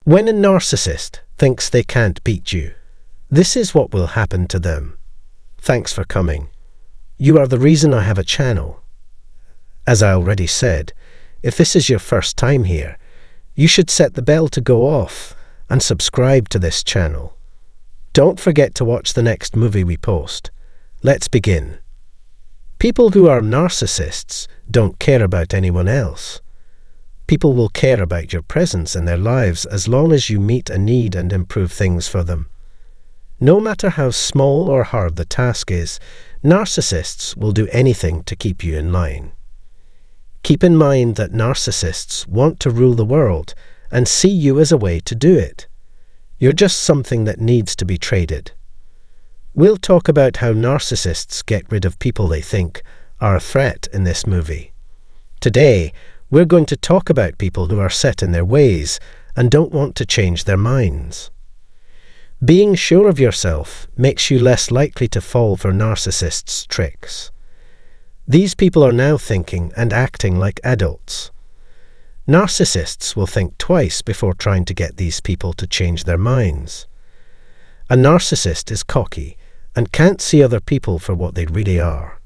When a narcissist thinks they can't beat you, this is what will happen to them. Thanks for coming. You are the reason I have a channel. As I already said, if this is your first time here, you should set the bell to go off and subscribe to this channel. Don't forget to watch the next movie we post. Let's begin. People who are narcissists don't care about anyone else. People will care about your presence in their lives as long as you meet a need and improve things for them. No matter how small or hard the task is, narcissists will do anything to keep you in line. Keep in mind that narcissists want to rule the world and see you as a way to do it. You're just something that needs to be traded. We'll talk about how narcissists get rid of people they think are a threat in this movie. Today, we're going to talk about people who are set in their ways and don't want to change their minds. Being sure of yourself makes you less likely to fall for narcissists' tricks. These people are now thinking and acting like adults. Narcissists will think twice before trying to get these people to change their minds. A narcissist is cocky and can't see other people for what they really are.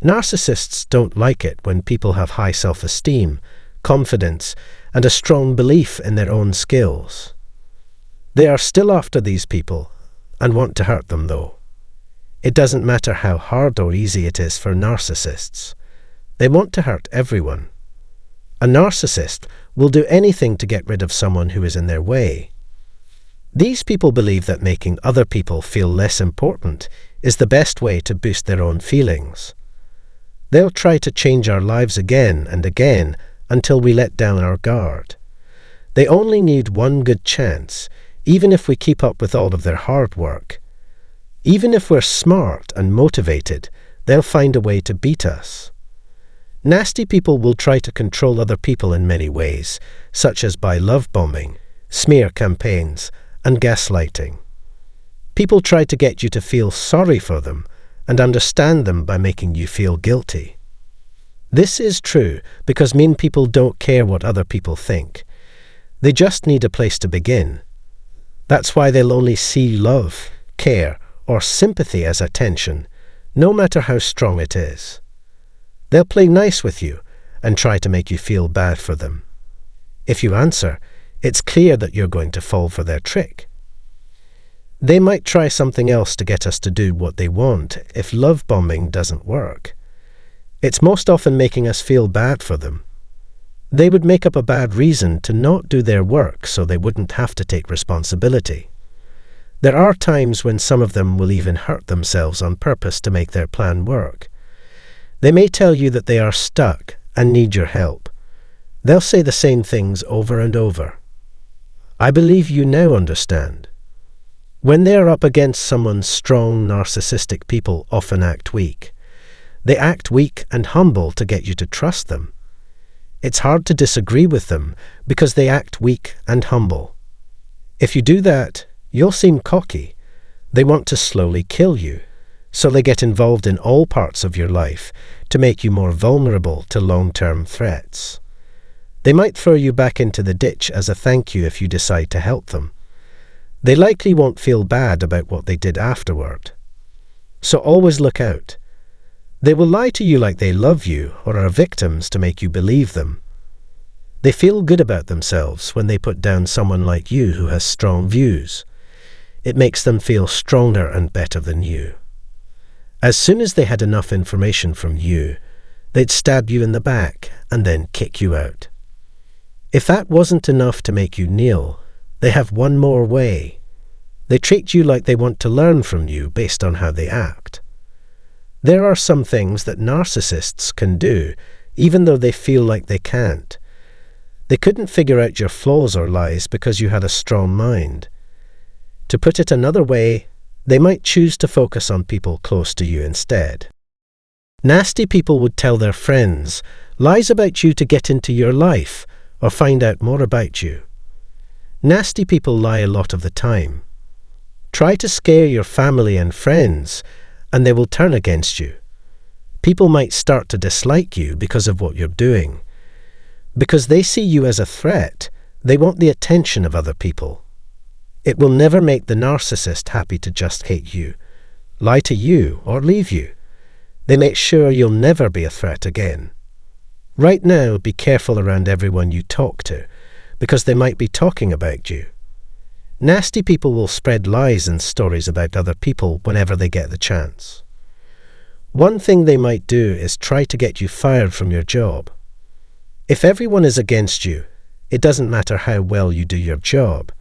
Narcissists don't like it when people have high self-esteem, confidence, and a strong belief in their own skills. They are still after these people and want to hurt them, though. It doesn't matter how hard or easy it is for narcissists. They want to hurt everyone. A narcissist will do anything to get rid of someone who is in their way. These people believe that making other people feel less important is the best way to boost their own feelings. They'll try to change our lives again and again until we let down our guard. They only need one good chance, even if we keep up with all of their hard work. Even if we're smart and motivated, they'll find a way to beat us. Nasty people will try to control other people in many ways, such as by love bombing, smear campaigns, and gaslighting. People try to get you to feel sorry for them and understand them by making you feel guilty. This is true because mean people don't care what other people think. They just need a place to begin. That's why they'll only see love, care, or sympathy as attention, no matter how strong it is. They'll play nice with you and try to make you feel bad for them. If you answer, it's clear that you're going to fall for their trick. They might try something else to get us to do what they want if love bombing doesn't work. It's most often making us feel bad for them. They would make up a bad reason to not do their work so they wouldn't have to take responsibility. There are times when some of them will even hurt themselves on purpose to make their plan work. They may tell you that they are stuck and need your help. They'll say the same things over and over. I believe you now understand. When they are up against someone, strong, narcissistic people often act weak. They act weak and humble to get you to trust them. It's hard to disagree with them because they act weak and humble. If you do that, you'll seem cocky. They want to slowly kill you, so they get involved in all parts of your life to make you more vulnerable to long-term threats. They might throw you back into the ditch as a thank you if you decide to help them. They likely won't feel bad about what they did afterward. So always look out. They will lie to you like they love you or are victims to make you believe them. They feel good about themselves when they put down someone like you who has strong views. It makes them feel stronger and better than you. As soon as they had enough information from you, they'd stab you in the back and then kick you out. If that wasn't enough to make you kneel, they have one more way. They treat you like they want to learn from you based on how they act. There are some things that narcissists can do, even though they feel like they can't. They couldn't figure out your flaws or lies because you had a strong mind. To put it another way, they might choose to focus on people close to you instead. Nasty people would tell their friends lies about you to get into your life or find out more about you. Nasty people lie a lot of the time. Try to scare your family and friends, and they will turn against you. People might start to dislike you because of what you're doing. Because they see you as a threat, They want the attention of other people. It will never make the narcissist happy to just hate you, lie to you, or leave you. They make sure you'll never be a threat again. Right now, be careful around everyone you talk to, because they might be talking about you. Nasty people will spread lies and stories about other people whenever they get the chance. One thing they might do is try to get you fired from your job. If everyone is against you, it doesn't matter how well you do your job.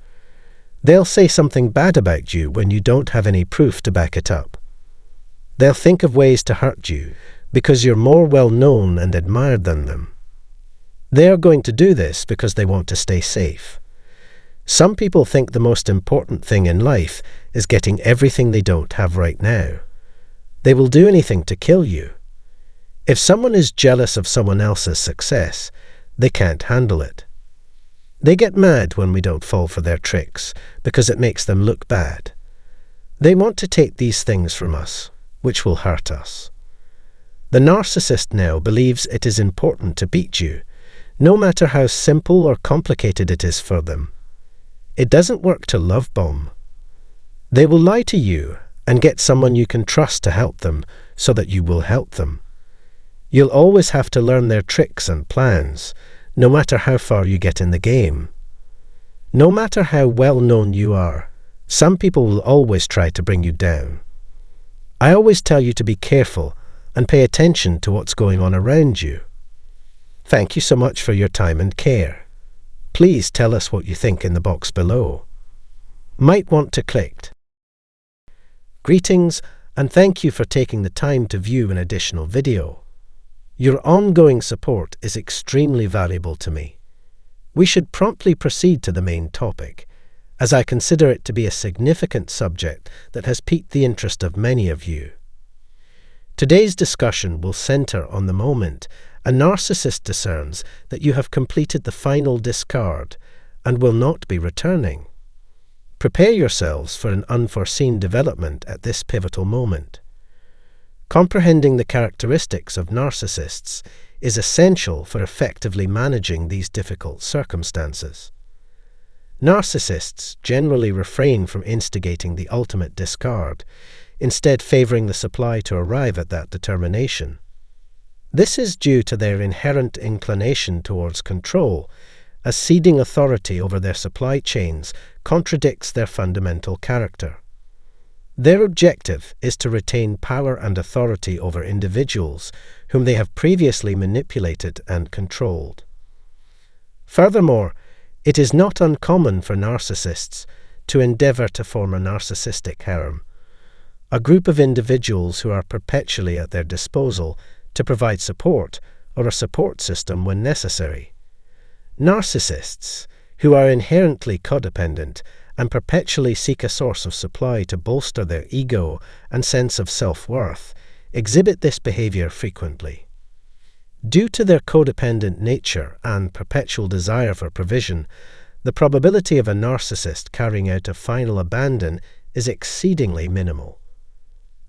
They'll say something bad about you when you don't have any proof to back it up. They'll think of ways to hurt you because you're more well-known and admired than them. They are going to do this because they want to stay safe. Some people think the most important thing in life is getting everything they don't have right now. They will do anything to kill you. If someone is jealous of someone else's success, they can't handle it. They get mad when we don't fall for their tricks because it makes them look bad. They want to take these things from us, which will hurt us. The narcissist now believes it is important to beat you, no matter how simple or complicated it is for them. It doesn't work to love bomb. They will lie to you and get someone you can trust to help them so that you will help them. You'll always have to learn their tricks and plans, no matter how far you get in the game. No matter how well known you are, some people will always try to bring you down. I always tell you to be careful and pay attention to what's going on around you. Thank you so much for your time and care. Please tell us what you think in the box below. Might want to click. Greetings and thank you for taking the time to view an additional video. Your ongoing support is extremely valuable to me. We should promptly proceed to the main topic, as I consider it to be a significant subject that has piqued the interest of many of you. Today's discussion will center on the moment a narcissist discerns that you have completed the final discard and will not be returning. Prepare yourselves for an unforeseen development at this pivotal moment. Comprehending the characteristics of narcissists is essential for effectively managing these difficult circumstances. Narcissists generally refrain from instigating the ultimate discard, instead favoring the supply to arrive at that determination. This is due to their inherent inclination towards control, as ceding authority over their supply chains contradicts their fundamental character. Their objective is to retain power and authority over individuals whom they have previously manipulated and controlled. Furthermore, it is not uncommon for narcissists to endeavor to form a narcissistic harem, a group of individuals who are perpetually at their disposal to provide support or a support system when necessary. Narcissists, who are inherently codependent and perpetually seek a source of supply to bolster their ego and sense of self-worth, exhibit this behavior frequently. Due to their codependent nature and perpetual desire for provision, the probability of a narcissist carrying out a final abandon is exceedingly minimal.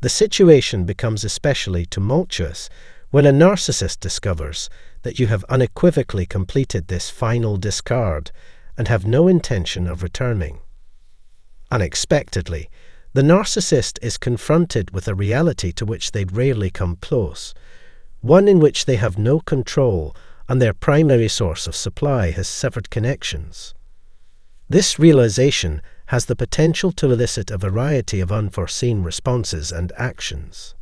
The situation becomes especially tumultuous when a narcissist discovers that you have unequivocally completed this final discard and have no intention of returning. Unexpectedly, the narcissist is confronted with a reality to which they rarely come close, one in which they have no control and their primary source of supply has severed connections. This realization has the potential to elicit a variety of unforeseen responses and actions.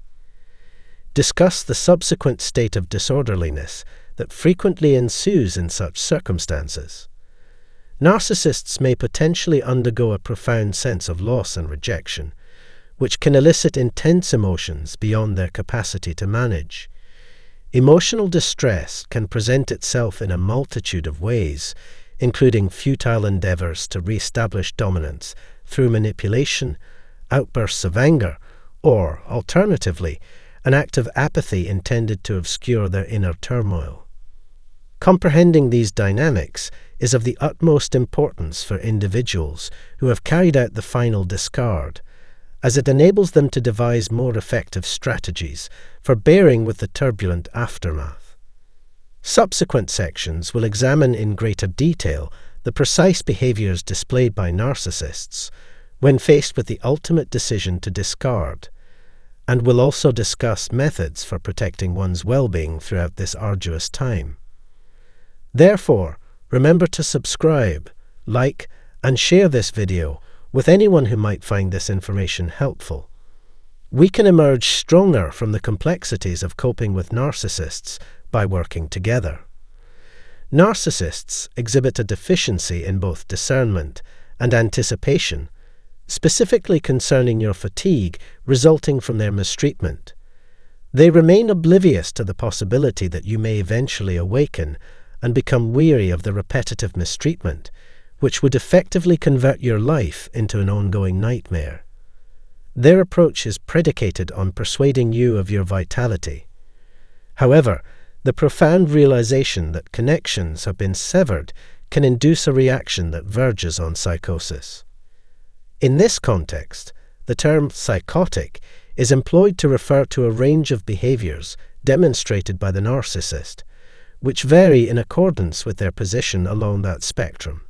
Discuss the subsequent state of disorderliness that frequently ensues in such circumstances. Narcissists may potentially undergo a profound sense of loss and rejection, which can elicit intense emotions beyond their capacity to manage. Emotional distress can present itself in a multitude of ways, including futile endeavors to re-establish dominance through manipulation, outbursts of anger, or, alternatively, an act of apathy intended to obscure their inner turmoil. Comprehending these dynamics is of the utmost importance for individuals who have carried out the final discard, as it enables them to devise more effective strategies for bearing with the turbulent aftermath. Subsequent sections will examine in greater detail the precise behaviors displayed by narcissists when faced with the ultimate decision to discard, and will also discuss methods for protecting one's well-being throughout this arduous time. Therefore, remember to subscribe, like, and share this video with anyone who might find this information helpful. We can emerge stronger from the complexities of coping with narcissists by working together. Narcissists exhibit a deficiency in both discernment and anticipation, specifically concerning your fatigue resulting from their mistreatment. They remain oblivious to the possibility that you may eventually awaken and become weary of the repetitive mistreatment, which would effectively convert your life into an ongoing nightmare. Their approach is predicated on persuading you of your vitality. However, the profound realization that connections have been severed can induce a reaction that verges on psychosis. In this context, the term psychotic is employed to refer to a range of behaviors demonstrated by the narcissist, which vary in accordance with their position along that spectrum.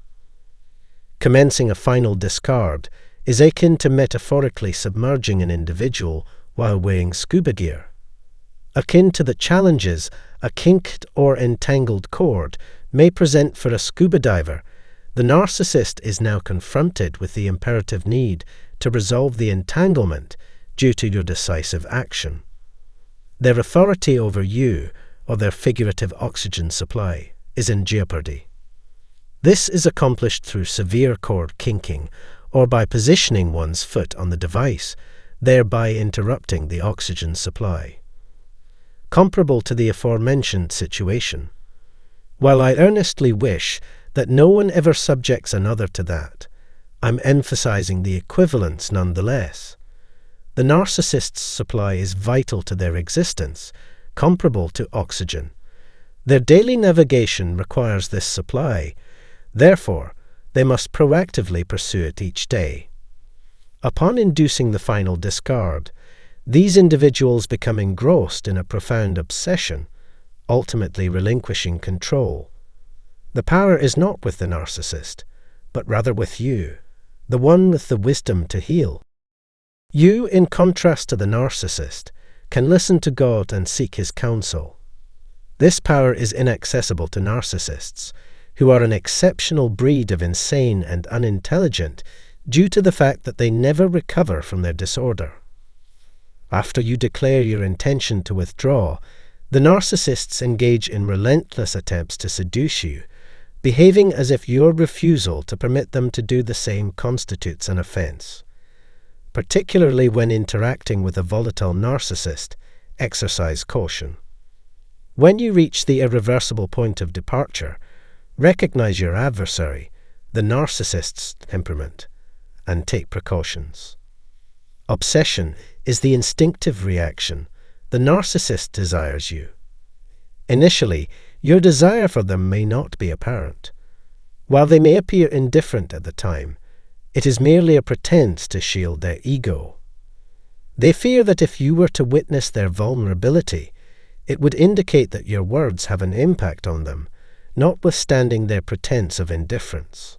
Commencing a final discard is akin to metaphorically submerging an individual while wearing scuba gear. Akin to the challenges a kinked or entangled cord may present for a scuba diver, the narcissist is now confronted with the imperative need to resolve the entanglement due to your decisive action. Their authority over you, or their figurative oxygen supply, is in jeopardy. This is accomplished through severe cord kinking, or by positioning one's foot on the device, thereby interrupting the oxygen supply. Comparable to the aforementioned situation. While I earnestly wish that no one ever subjects another to that, I'm emphasizing the equivalence nonetheless. The narcissist's supply is vital to their existence, comparable to oxygen. Their daily navigation requires this supply, therefore, they must proactively pursue it each day. Upon inducing the final discard, these individuals become engrossed in a profound obsession, ultimately relinquishing control. The power is not with the narcissist, but rather with you, the one with the wisdom to heal. You, in contrast to the narcissist, can listen to God and seek His counsel. This power is inaccessible to narcissists, who are an exceptional breed of insane and unintelligent due to the fact that they never recover from their disorder. After you declare your intention to withdraw, the narcissists engage in relentless attempts to seduce you, behaving as if your refusal to permit them to do the same constitutes an offense. Particularly when interacting with a volatile narcissist, exercise caution. When you reach the irreversible point of departure, recognize your adversary, the narcissist's temperament, and take precautions. Obsession is the instinctive reaction. The narcissist desires you. Initially, your desire for them may not be apparent. While they may appear indifferent at the time, it is merely a pretense to shield their ego. They fear that if you were to witness their vulnerability, it would indicate that your words have an impact on them, notwithstanding their pretense of indifference.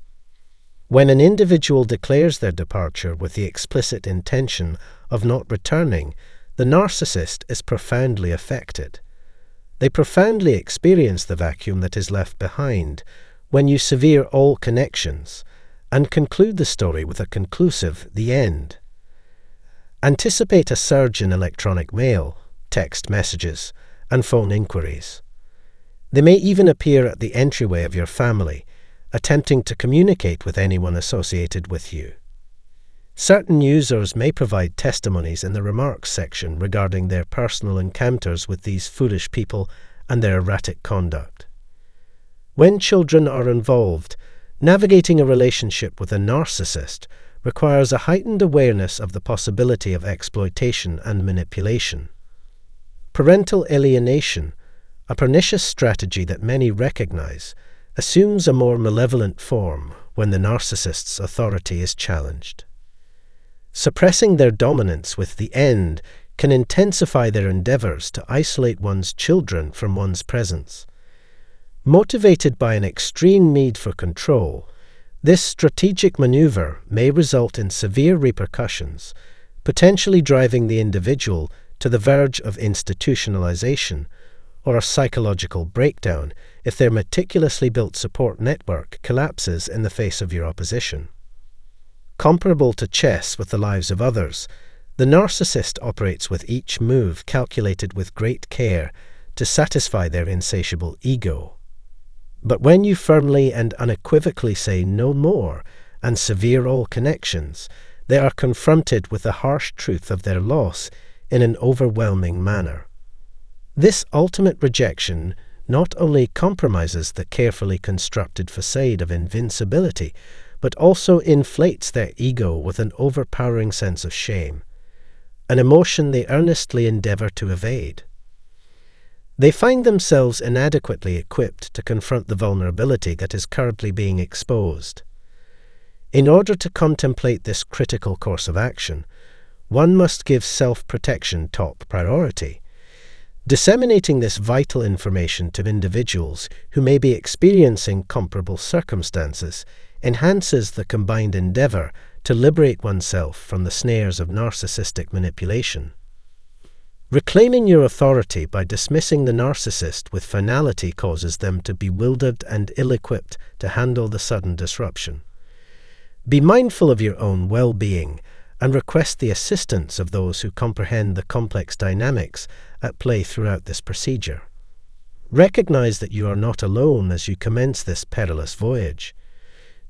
When an individual declares their departure with the explicit intention of not returning, the narcissist is profoundly affected. They profoundly experience the vacuum that is left behind when you sever all connections and conclude the story with a conclusive "the end." Anticipate a surge in electronic mail, text messages, and phone inquiries. They may even appear at the entryway of your family, attempting to communicate with anyone associated with you. Certain users may provide testimonies in the remarks section regarding their personal encounters with these foolish people and their erratic conduct. When children are involved, navigating a relationship with a narcissist requires a heightened awareness of the possibility of exploitation and manipulation. Parental alienation, a pernicious strategy that many recognize, assumes a more malevolent form when the narcissist's authority is challenged. Suppressing their dominance with the end can intensify their endeavors to isolate one's children from one's presence. Motivated by an extreme need for control, this strategic maneuver may result in severe repercussions, potentially driving the individual to the verge of institutionalization or a psychological breakdown if their meticulously built support network collapses in the face of your opposition. Comparable to chess with the lives of others, the narcissist operates with each move calculated with great care to satisfy their insatiable ego. But when you firmly and unequivocally say no more and sever all connections, they are confronted with the harsh truth of their loss in an overwhelming manner. This ultimate rejection not only compromises the carefully constructed facade of invincibility, but also inflates their ego with an overpowering sense of shame, an emotion they earnestly endeavor to evade. They find themselves inadequately equipped to confront the vulnerability that is currently being exposed. In order to contemplate this critical course of action, one must give self-protection top priority. Disseminating this vital information to individuals who may be experiencing comparable circumstances enhances the combined endeavor to liberate oneself from the snares of narcissistic manipulation. Reclaiming your authority by dismissing the narcissist with finality causes them to be bewildered and ill-equipped to handle the sudden disruption. Be mindful of your own well-being and request the assistance of those who comprehend the complex dynamics at play throughout this procedure. Recognize that you are not alone as you commence this perilous voyage.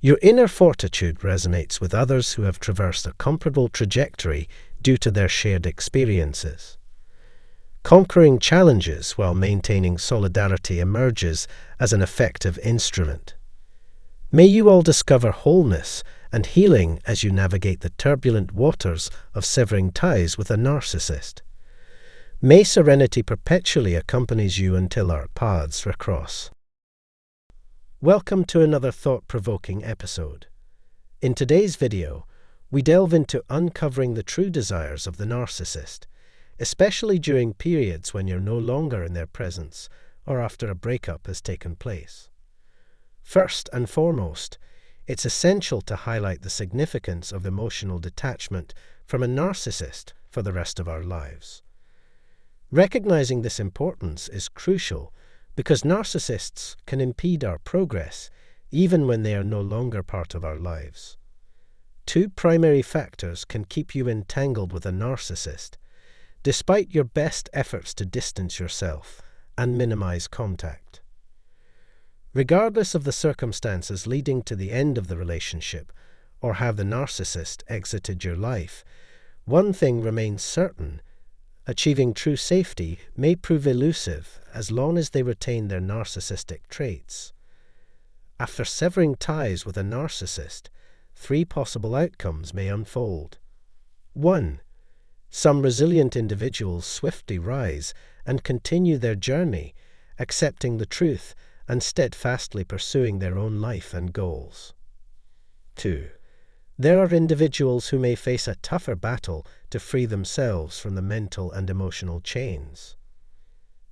Your inner fortitude resonates with others who have traversed a comparable trajectory due to their shared experiences. Conquering challenges while maintaining solidarity emerges as an effective instrument. May you all discover wholeness and healing as you navigate the turbulent waters of severing ties with a narcissist. May serenity perpetually accompanies you until our paths recross. Welcome to another thought-provoking episode. In today's video, we delve into uncovering the true desires of the narcissist, especially during periods when you're no longer in their presence or after a breakup has taken place. First and foremost, it's essential to highlight the significance of emotional detachment from a narcissist for the rest of our lives. Recognizing this importance is crucial because narcissists can impede our progress even when they are no longer part of our lives. Two primary factors can keep you entangled with a narcissist, despite your best efforts to distance yourself and minimize contact. Regardless of the circumstances leading to the end of the relationship or have the narcissist exited your life, one thing remains certain: achieving true safety may prove elusive as long as they retain their narcissistic traits. After severing ties with a narcissist, three possible outcomes may unfold. 1. Some resilient individuals swiftly rise and continue their journey, accepting the truth and steadfastly pursuing their own life and goals. 2. There are individuals who may face a tougher battle to free themselves from the mental and emotional chains.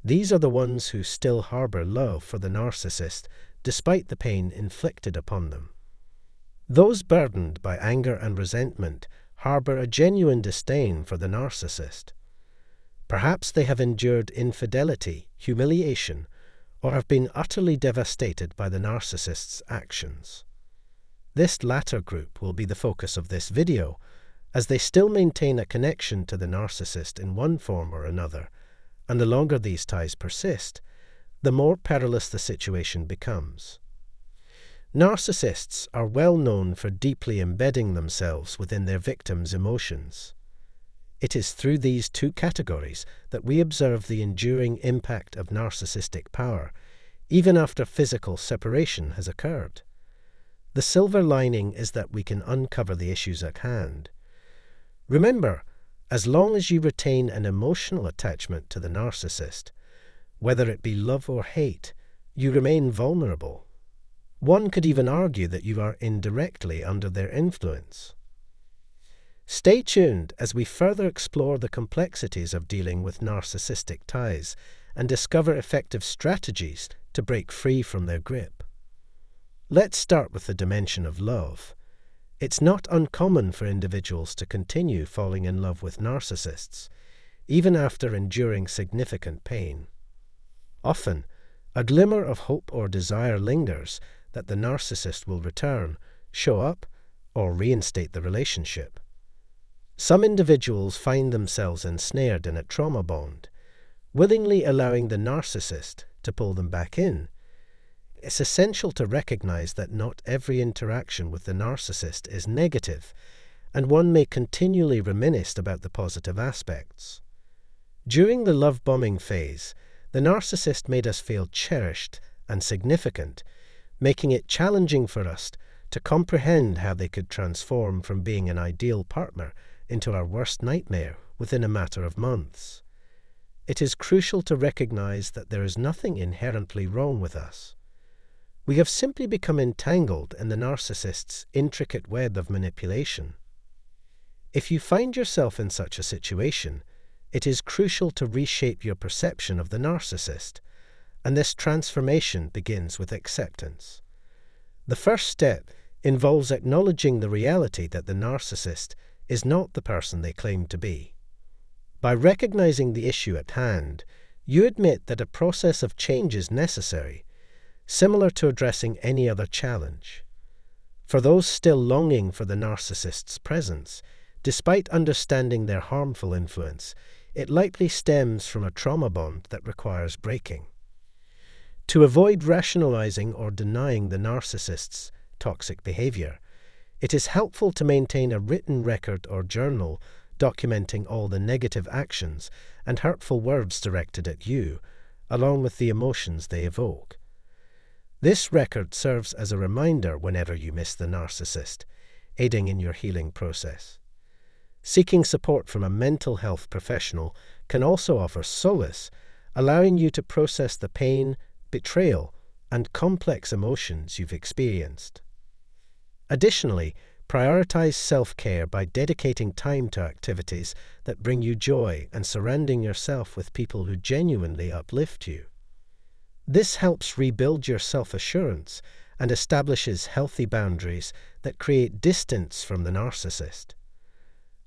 These are the ones who still harbor love for the narcissist despite the pain inflicted upon them. Those burdened by anger and resentment harbor a genuine disdain for the narcissist. Perhaps they have endured infidelity, humiliation, or have been utterly devastated by the narcissist's actions. This latter group will be the focus of this video, as they still maintain a connection to the narcissist in one form or another, and the longer these ties persist, the more perilous the situation becomes. Narcissists are well known for deeply embedding themselves within their victims' emotions. It is through these two categories that we observe the enduring impact of narcissistic power, even after physical separation has occurred. The silver lining is that we can uncover the issues at hand. Remember, as long as you retain an emotional attachment to the narcissist, whether it be love or hate, you remain vulnerable. One could even argue that you are indirectly under their influence. Stay tuned as we further explore the complexities of dealing with narcissistic ties and discover effective strategies to break free from their grip. Let's start with the dimension of love. It's not uncommon for individuals to continue falling in love with narcissists, even after enduring significant pain. Often, a glimmer of hope or desire lingers that the narcissist will return, show up, or reinstate the relationship. Some individuals find themselves ensnared in a trauma bond, willingly allowing the narcissist to pull them back in. It's essential to recognize that not every interaction with the narcissist is negative, and one may continually reminisce about the positive aspects. During the love-bombing phase, the narcissist made us feel cherished and significant, making it challenging for us to comprehend how they could transform from being an ideal partner into our worst nightmare within a matter of months. It is crucial to recognize that there is nothing inherently wrong with us. We have simply become entangled in the narcissist's intricate web of manipulation. If you find yourself in such a situation, it is crucial to reshape your perception of the narcissist, and this transformation begins with acceptance. The first step involves acknowledging the reality that the narcissist is not the person they claim to be. By recognizing the issue at hand, you admit that a process of change is necessary, similar to addressing any other challenge. For those still longing for the narcissist's presence, despite understanding their harmful influence, it likely stems from a trauma bond that requires breaking. To avoid rationalizing or denying the narcissist's toxic behavior, it is helpful to maintain a written record or journal documenting all the negative actions and hurtful words directed at you, along with the emotions they evoke. This record serves as a reminder whenever you miss the narcissist, aiding in your healing process. Seeking support from a mental health professional can also offer solace, allowing you to process the pain, betrayal, and complex emotions you've experienced. Additionally, prioritize self-care by dedicating time to activities that bring you joy and surrounding yourself with people who genuinely uplift you. This helps rebuild your self-assurance and establishes healthy boundaries that create distance from the narcissist.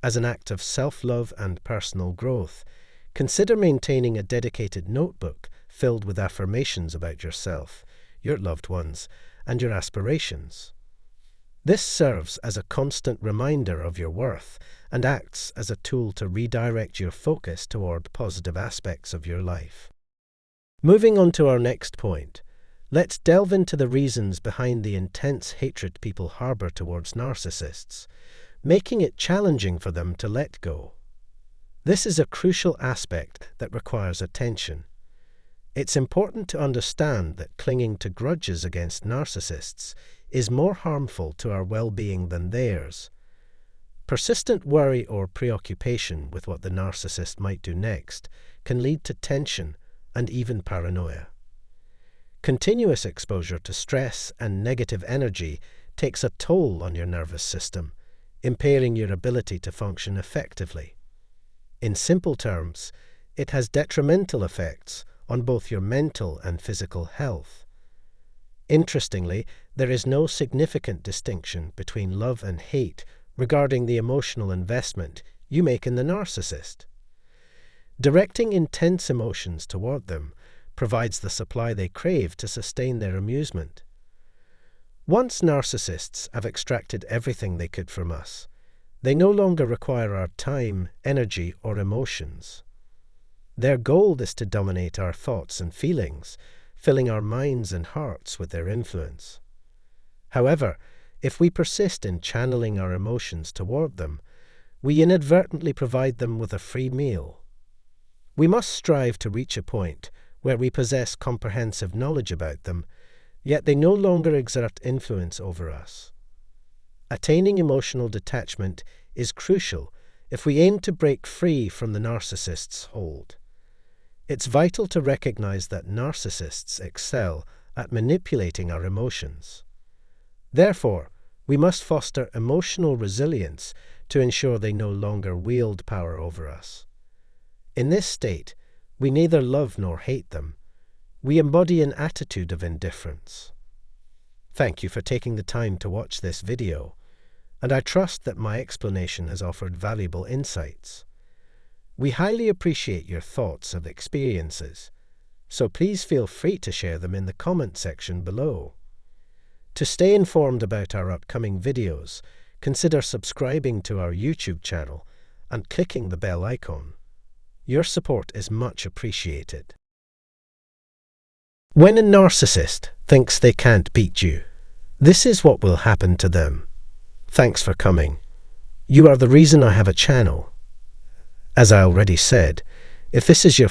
As an act of self-love and personal growth, consider maintaining a dedicated notebook filled with affirmations about yourself, your loved ones, and your aspirations. This serves as a constant reminder of your worth and acts as a tool to redirect your focus toward positive aspects of your life. Moving on to our next point, let's delve into the reasons behind the intense hatred people harbor towards narcissists, making it challenging for them to let go. This is a crucial aspect that requires attention. It's important to understand that clinging to grudges against narcissists is more harmful to our well-being than theirs. Persistent worry or preoccupation with what the narcissist might do next can lead to tension and even paranoia. Continuous exposure to stress and negative energy takes a toll on your nervous system, impairing your ability to function effectively. In simple terms, it has detrimental effects on both your mental and physical health. Interestingly, there is no significant distinction between love and hate regarding the emotional investment you make in the narcissist. Directing intense emotions toward them provides the supply they crave to sustain their amusement. Once narcissists have extracted everything they could from us, they no longer require our time, energy, or emotions. Their goal is to dominate our thoughts and feelings, filling our minds and hearts with their influence. However, if we persist in channeling our emotions toward them, we inadvertently provide them with a free meal. We must strive to reach a point where we possess comprehensive knowledge about them, yet they no longer exert influence over us. Attaining emotional detachment is crucial if we aim to break free from the narcissist's hold. It's vital to recognize that narcissists excel at manipulating our emotions. Therefore, we must foster emotional resilience to ensure they no longer wield power over us. In this state, we neither love nor hate them. We embody an attitude of indifference. Thank you for taking the time to watch this video, and I trust that my explanation has offered valuable insights. We highly appreciate your thoughts and experiences, so please feel free to share them in the comment section below. To stay informed about our upcoming videos, consider subscribing to our YouTube channel and clicking the bell icon. Your support is much appreciated. When a narcissist thinks they can't beat you, this is what will happen to them. Thanks for coming. You are the reason I have a channel. As I already said, if this is your